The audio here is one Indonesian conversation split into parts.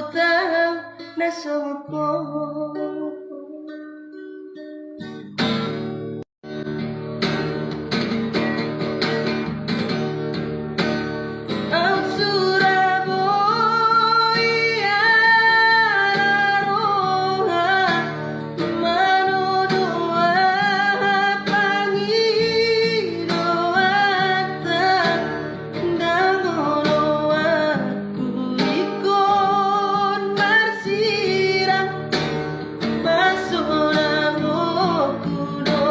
putang na sopo. Ang Surabaya naroha manudua pangidoata dangoloa kulikon marsirang masunamo kuno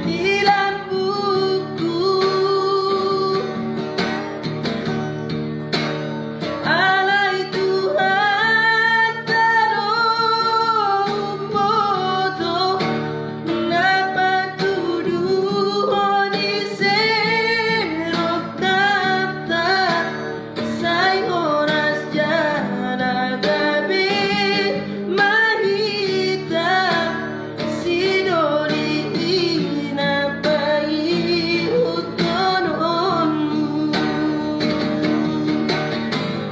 ilang buku alay Tuhan tanong boto napatuduhon iserok tapta say oras dyan agabi mahita sinoli na paiutonon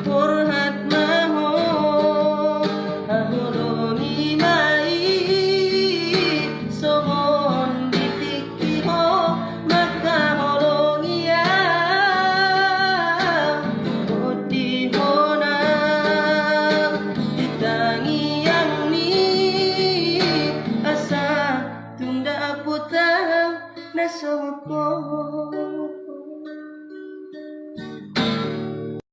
Purhat maho ahuloni mai somon ditiktiho makaholongia odihona ditangiang ni asa tunda putang na sopo.